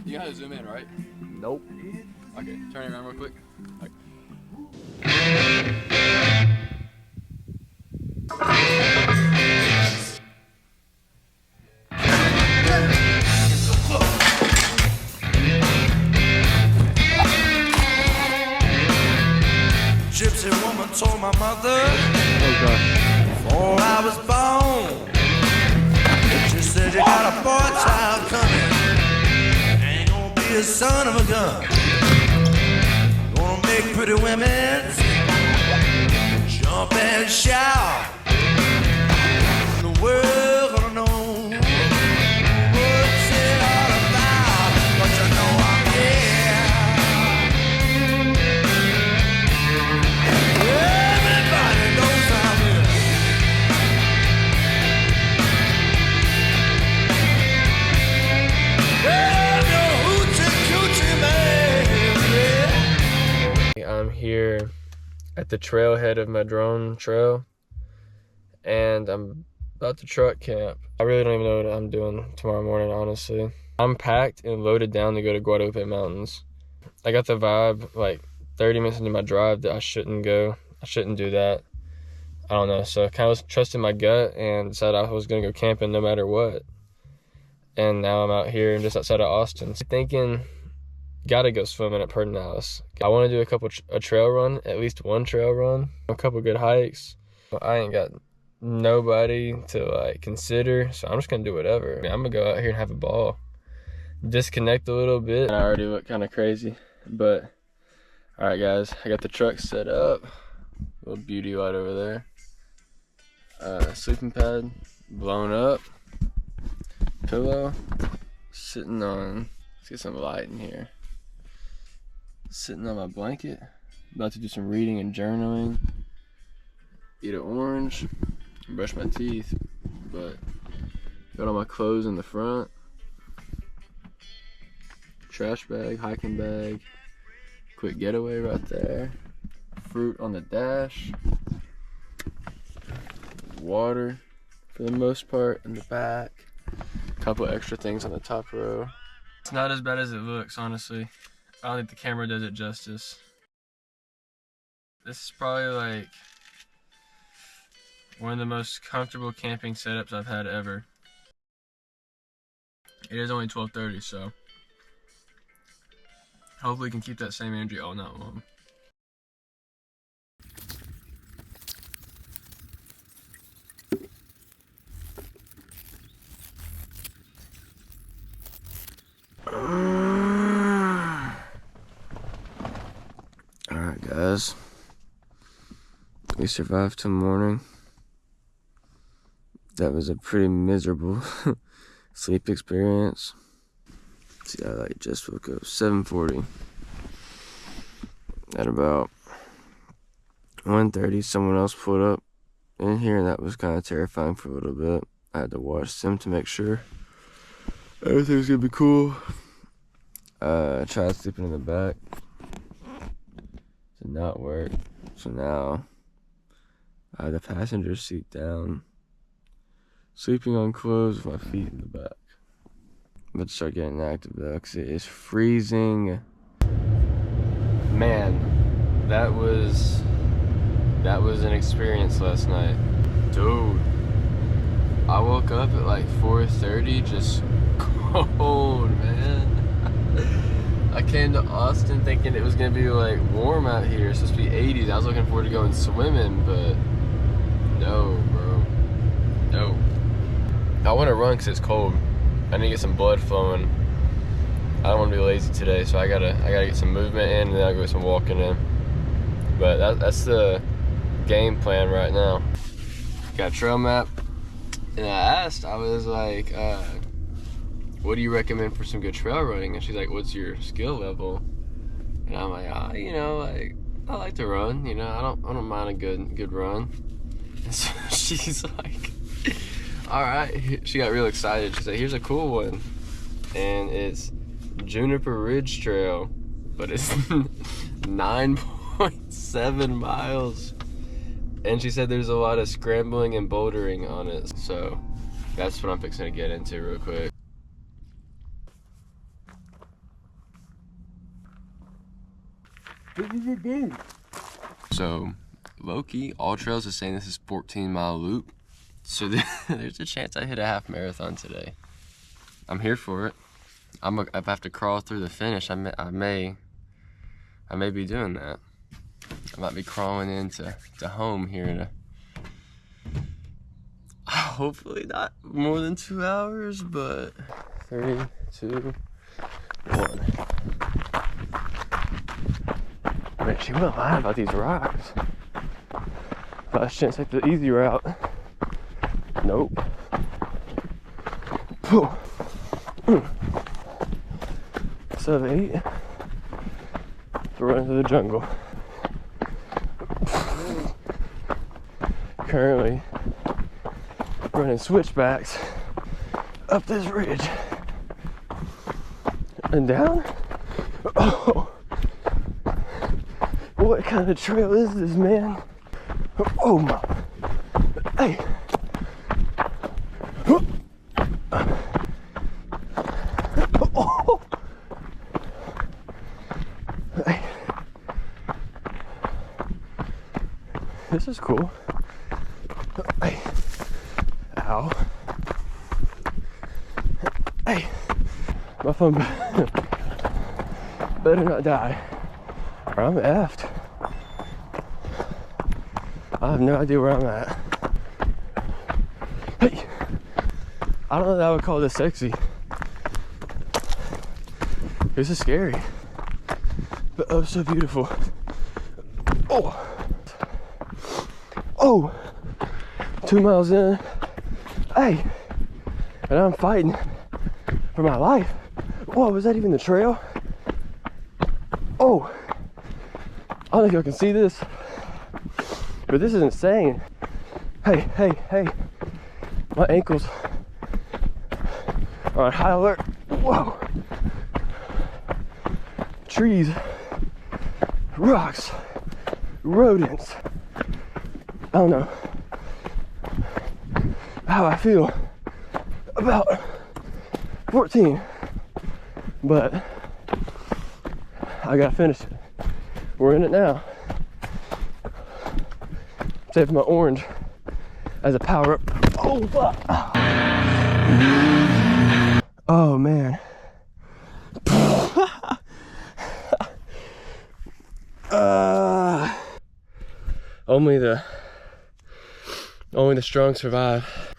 You know how to zoom in, right? Nope. Okay, turn it around real quick. Okay. Gypsy woman told my mother Oh before I was born. She said you got a boy child coming, ain't gonna be a son of a gun. Gonna make pretty women jump and shout. The world gonna know what's it all about. But you know I'm here. Everybody knows I'm here. I'm your hoochie coochie man, yeah. I'm here at the trailhead of my drone trail, and I'm about to truck camp. I really don't even know what I'm doing tomorrow morning, honestly. I'm packed and loaded down to go to Guadalupe Mountains. I got the vibe, like 30 minutes into my drive, that I shouldn't go. I shouldn't do that. I don't know. So I kind of trusted my gut and decided I was going to go camping no matter what. And now I'm out here just outside of Austin, thinking, gotta go swimming at Perdenales. I want to do a trail run, at least one trail run, a couple good hikes. I ain't got nobody to like consider, so I'm just gonna do whatever. I mean, I'm gonna go out here and have a ball, disconnect a little bit. I already look kind of crazy, but all right, guys, I got the truck set up. Little beauty light over there. Sleeping pad blown up. Pillow sitting on. Let's get some light in here. Sitting on my blanket. About to do some reading and journaling. Eat an orange. Brush my teeth. But got all my clothes in the front. Trash bag, hiking bag. Quick getaway right there. Fruit on the dash. Water for the most part in the back. Couple extra things on the top row. It's not as bad as it looks, honestly. I don't think the camera does it justice. This is probably like one of the most comfortable camping setups I've had ever. It is only 12:30, so hopefully we can keep that same energy all night long. Alright, guys, we survived till morning. That was a pretty miserable sleep experience. See, I like just woke up 7:40. At about 1:30, someone else pulled up in here, and that was kind of terrifying for a little bit. I had to watch them to make sure everything's gonna be cool. I tried sleeping in the back. Did not work. So now I have the passenger seat down, sleeping on clothes with my feet in the back. I'm about to start getting active though, because it is freezing. Man, that was an experience last night. Dude, I woke up at like 4:30, just cold, man. I came to Austin thinking it was gonna be like warm out here. It's supposed to be 80s. I was looking forward to going swimming, but no, bro. No. I want to run because it's cold. I need to get some blood flowing. I don't want to be lazy today, so I gotta get some movement in, and then I'll go some walking in. But that's the game plan right now. Got a trail map, and I was like, what do you recommend for some good trail running? And she's like, what's your skill level? And I'm like, you know, like, I like to run, you know, I don't mind a good run. And so she's like, all right. She got real excited. She said, here's a cool one. And it's Juniper Ridge Trail, but it's 9.7 miles. And she said there's a lot of scrambling and bouldering on it. So that's what I'm fixing to get into real quick. So, low-key, All Trails is saying this is 14-mile loop. So there's a chance I hit a half marathon today. I'm here for it. If I have to crawl through the finish, I may be doing that. I might be crawling into home here in hopefully not more than 2 hours, but 3, 2, 1. Man, she wouldn't lie about these rocks. Last chance to take the easy route. Nope. Sub 8. Run into the jungle. Currently running switchbacks up this ridge and down. Oh, what kind of trail is this, man? Oh my! Hey! Oh. Hey! This is cool. Hey! Ow! Hey! My phone better not die, or I'm effed. I have no idea where I'm at. Hey! I don't know that I would call this sexy. This is scary, but oh so beautiful. Oh! Oh! 2 miles in. Hey! And I'm fighting for my life. Whoa, was that even the trail? Oh! I don't know if y'all can see this, but this is insane. Hey, hey, hey. My ankles are on high alert. Whoa! Trees, rocks, rodents. I don't know how I feel about 14, but I gotta finish it. We're in it now. Saving my orange as a power up. Oh, fuck. Oh, man. Only the strong survive.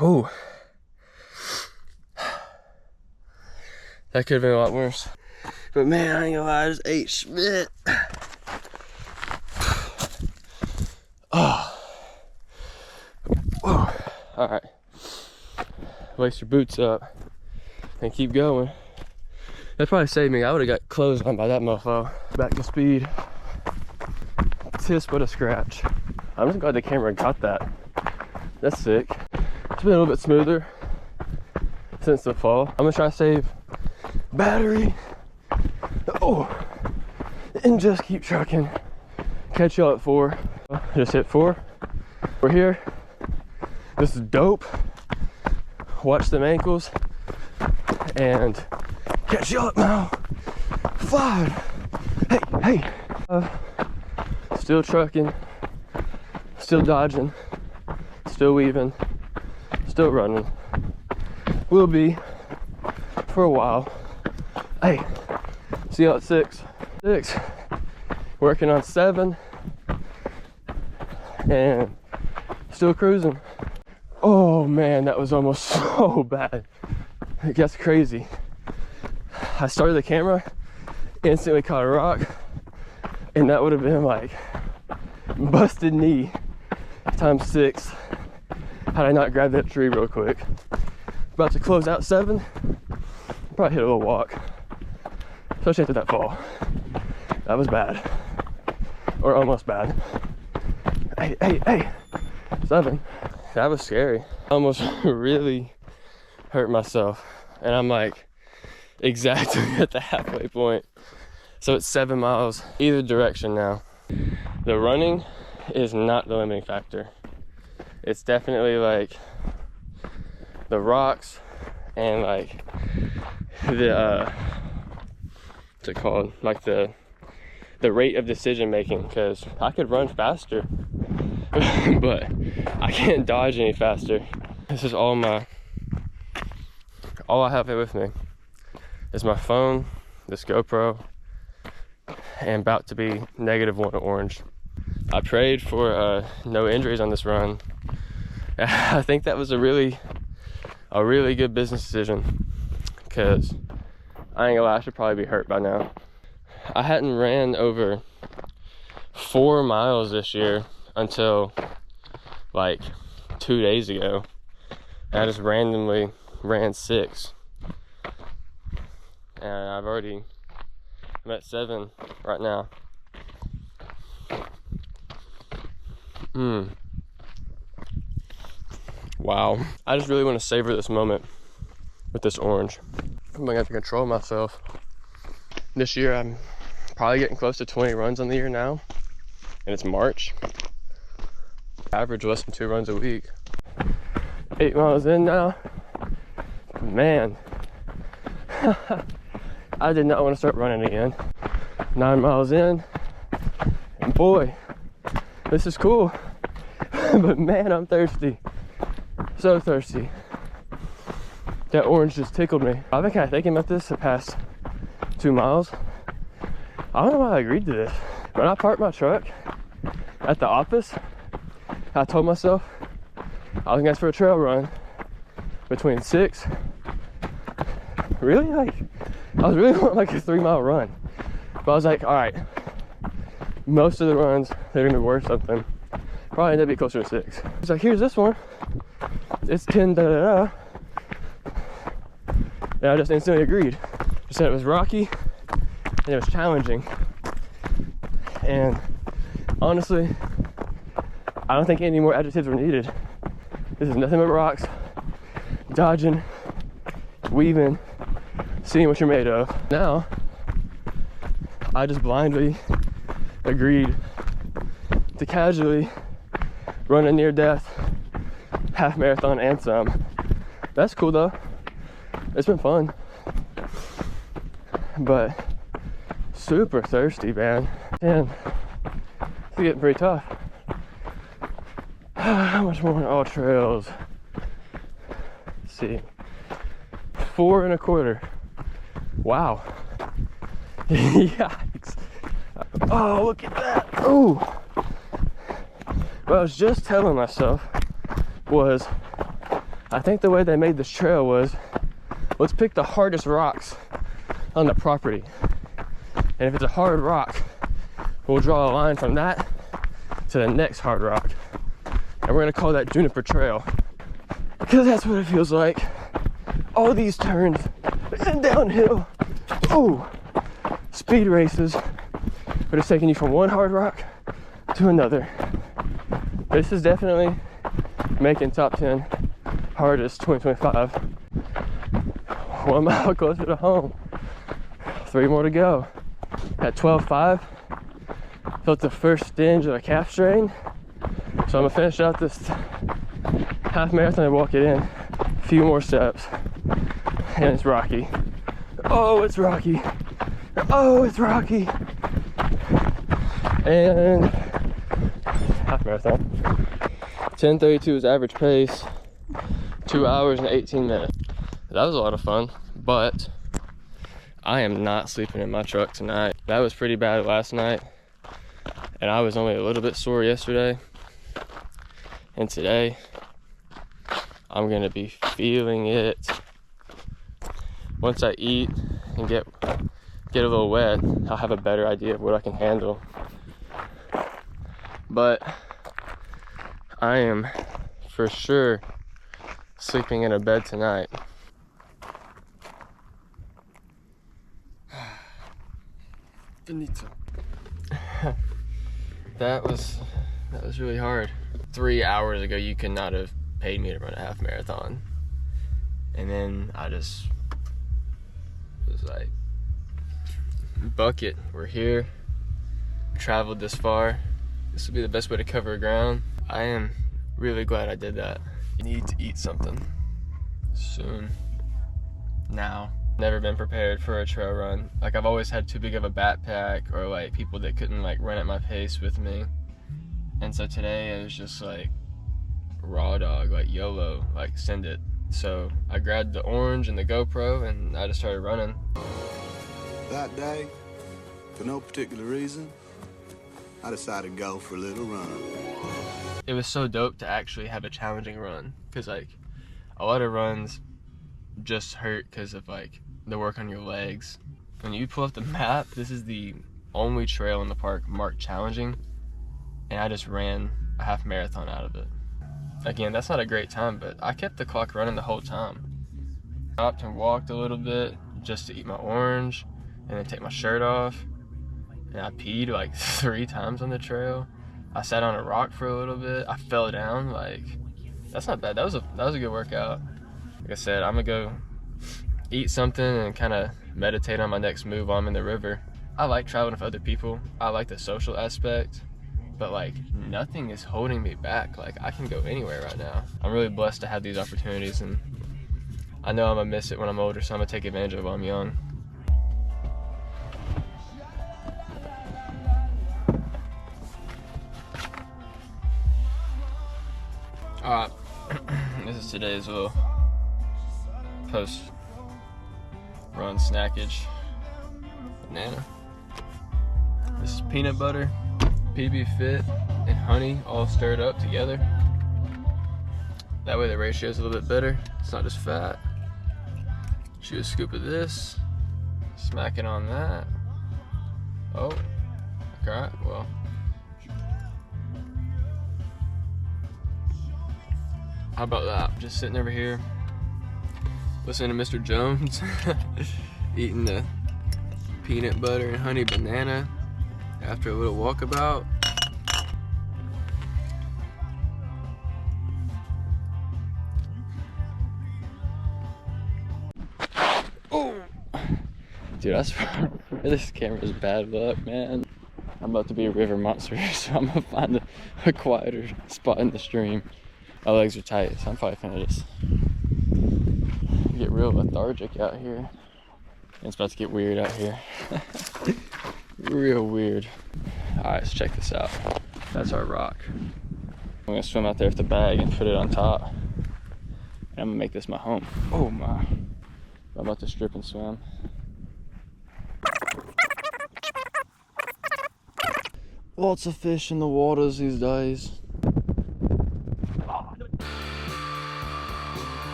Oh, that could have been a lot worse. But man, I ain't gonna lie, I just ate Schmidt. Oh. Whoa. All right. Lace your boots up and keep going. That probably saved me. I would have got closed on by that mofo. Back to speed. Tis but a scratch. I'm just glad the camera got that. That's sick. It's been a little bit smoother since the fall. I'm gonna try to save battery. Oh, and just keep trucking. Catch y'all at 4. Just hit 4. We're here. This is dope. Watch them ankles and catch y'all at mile 5. Hey, hey. Still trucking, still dodging, still weaving, still running. Will be for a while. Hey, see y'all at 6. Working on 7 and still cruising. Oh man, that was almost so bad. It gets crazy. I started the camera, instantly caught a rock, and that would have been like busted knee times 6 had I not grabbed that tree real quick. About to close out 7, probably hit a little walk, especially after that fall. That was bad, or almost bad. Hey, hey, hey, 7. That was scary. I almost really hurt myself, and I'm like exactly at the halfway point. So it's 7 miles either direction now. The running is not the limiting factor. It's definitely like the rocks and like the what's it called? Like the rate of decision making, because I could run faster, but I can't dodge any faster. This is all I have it with me is my phone, this GoPro, and about to be -1 orange. I prayed for no injuries on this run. I think that was a really good business decision, because I ain't gonna lie, I should probably be hurt by now. I hadn't ran over 4 miles this year until like 2 days ago. And I just randomly ran 6. And I'm at 7 right now. Wow. I just really want to savor this moment with this orange. I'm gonna have to control myself. This year I'm probably getting close to 20 runs on the year now, and it's March. Average less than 2 runs a week. 8 miles in now. Man, I did not want to start running again. 9 miles in, and boy, this is cool. But man, I'm thirsty. So thirsty. That orange just tickled me. I've been kind of thinking about this the past 2 miles. I don't know why I agreed to this. When I parked my truck at the office, I told myself I was going for a trail run between 6. Really? I was really wanting like a 3-mile run. But I was like, all right, most of the runs, they're going to be worth something. Probably end up being closer to 6. It's like, here's this one. It's 10 da-da-da. And I just instantly agreed. Just said it was rocky and it was challenging. And honestly, I don't think any more adjectives were needed. This is nothing but rocks, dodging, weaving, seeing what you're made of. Now, I just blindly agreed to casually run a near-death half marathon and some. That's cool though. It's been fun. But super thirsty, man. And it's getting pretty tough. How much more on all trails? Let's see. 4 1/4. Wow. Yikes. Oh, look at that. Oh. What I was just telling myself was, I think the way they made this trail was, let's pick the hardest rocks on the property. And if it's a hard rock, we'll draw a line from that to the next hard rock. And we're gonna call that Juniper Trail. Because that's what it feels like. All these turns and downhill. Oh, speed races. But it's taking you from one hard rock to another. This is definitely making top 10 hardest 2025. 1 mile closer to home. 3 more to go. At 12:05, felt the first stinge of a calf strain. So I'm gonna finish out this half marathon and walk it in. A few more steps. And it's rocky. Oh, it's rocky. Oh, it's rocky. And half marathon. 10:32 is average pace. 2 hours and 18 minutes. That was a lot of fun, but I am not sleeping in my truck tonight. That was pretty bad last night, and I was only a little bit sore yesterday. And today, I'm gonna be feeling it. Once I eat and get a little wet, I'll have a better idea of what I can handle. But I am for sure sleeping in a bed tonight. Finito. That was really hard. 3 hours ago, you could not have paid me to run a half marathon. And then I just was like, bucket, we're here. Traveled this far. This will be the best way to cover ground. I am really glad I did that. You need to eat something soon. Now. Never been prepared for a trail run. Like, I've always had too big of a backpack, or like people that couldn't like run at my pace with me. And so today it was just like raw dog, like YOLO, like send it. So I grabbed the orange and the GoPro and I just started running. That day, for no particular reason, I decided to go for a little run. It was so dope to actually have a challenging run, because like a lot of runs just hurt because of like the work on your legs. When you pull up the map, this is the only trail in the park marked challenging, and I just ran a half marathon out of it. Again, that's not a great time, but I kept the clock running the whole time. Stopped and walked a little bit just to eat my orange and then take my shirt off, and I peed like 3 times on the trail. I sat on a rock for a little bit. I fell down. Like, that's not bad. That was a good workout. Like I said, I'm gonna go eat something and kind of meditate on my next move while I'm in the river. I like traveling with other people. I like the social aspect, but like nothing is holding me back. Like, I can go anywhere right now. I'm really blessed to have these opportunities, and I know I'm gonna miss it when I'm older, so I'm gonna take advantage of it while I'm young. Alright, this is today's little post-run snackage. Banana. This is peanut butter, PB Fit, and honey all stirred up together. That way the ratio is a little bit better. It's not just fat. Shoot a scoop of this, smack it on that. Oh, okay, well. How about that? Just sitting over here, listening to Mr. Jones, eating the peanut butter and honey banana after a little walkabout. Oh, dude, I swear this camera's bad luck, man. I'm about to be a river monster, so I'm gonna find a quieter spot in the stream. My legs are tight, so I'm probably gonna just get real lethargic out here. It's about to get weird out here. Real weird. Alright, let's check this out. That's our rock. I'm gonna swim out there with the bag and put it on top. And I'm gonna make this my home. Oh my. I'm about to strip and swim. Lots of fish in the waters these days.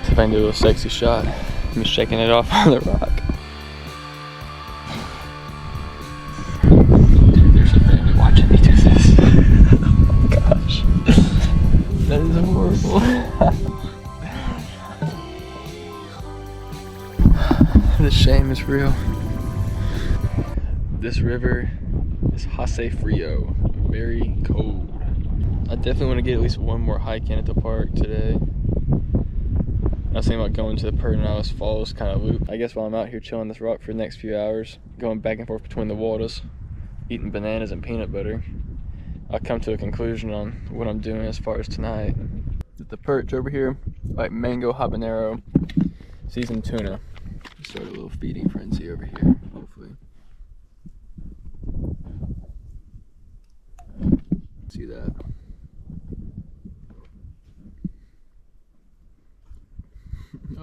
See if I can do a little sexy shot. I'm just shaking it off on the rock. Dude, there's a family watching me do this. Oh my gosh. That is horrible. The shame is real. This river is Hace Frio. Very cold. I definitely want to get at least one more hike in at the park today. I was thinking about going to the Perdenales Falls kind of loop. I guess while I'm out here chilling this rock for the next few hours, going back and forth between the waters, eating bananas and peanut butter, I'll come to a conclusion on what I'm doing as far as tonight. The perch over here, like mango habanero, seasoned tuna. Start a little feeding frenzy over here, hopefully. See that?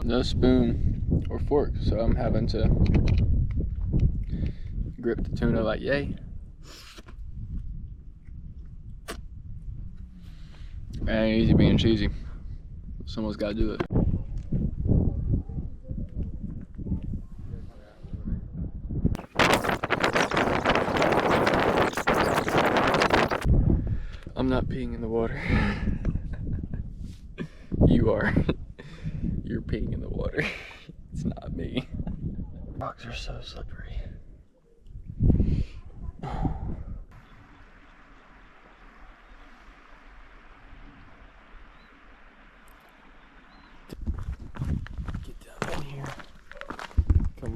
No spoon or fork, so I'm having to grip the tuna like yay. Ain't easy being cheesy. Someone's got to do it. I'm not peeing in the water. You are. You're peeing in the water. It's not me. Rocks are so slippery.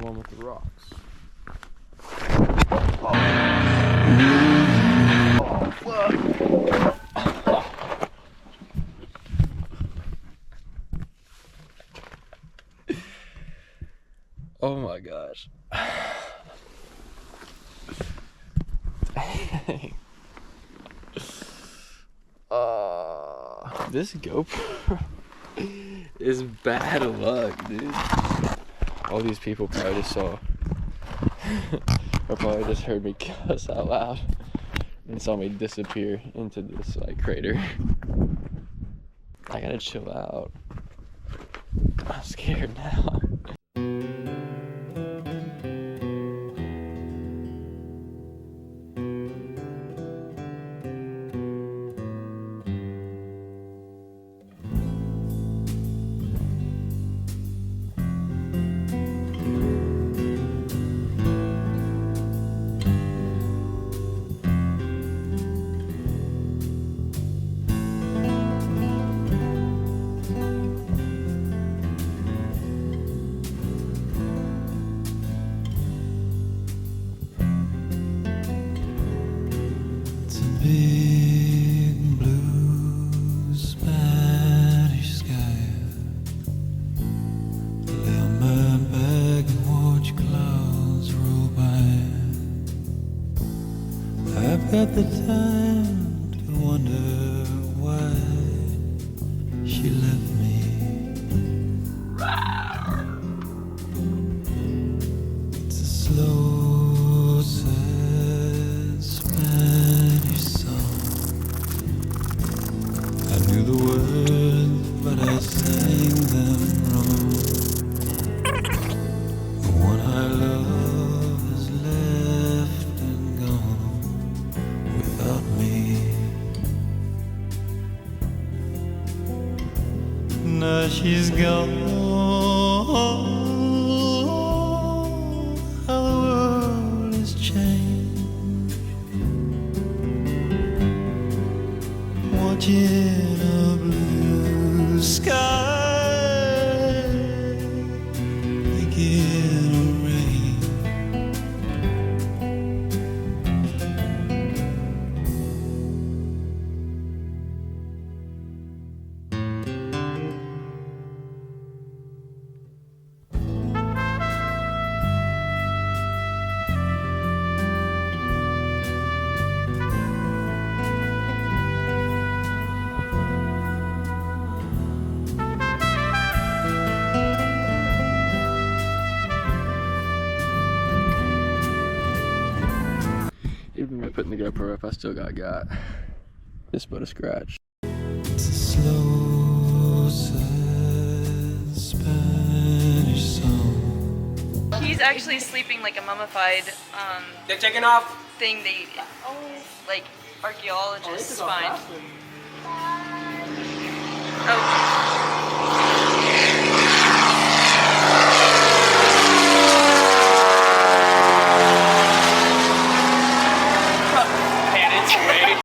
one with the rocks. Oh my gosh. Dang. This GoPro is bad luck, dude. All these people probably just saw, or probably just heard me cuss out loud and saw me disappear into this like crater. I gotta chill out. I'm scared now. Big blue Spanish sky. Lay on my back and watch clouds roll by. I've got the time to wonder why she left me. It's a slow, sad Spanish song. I knew the words, but I sang them wrong. The one I love has left and gone without me. Now she's gone. How the world has changed. Watching a blue sky begin to rain. Even by putting the GoPro up, I still got this but a scratch. It's a slow, sad Spanish song. He's actually sleeping like a mummified They're taking off. thing they like archaeologists find. Oh.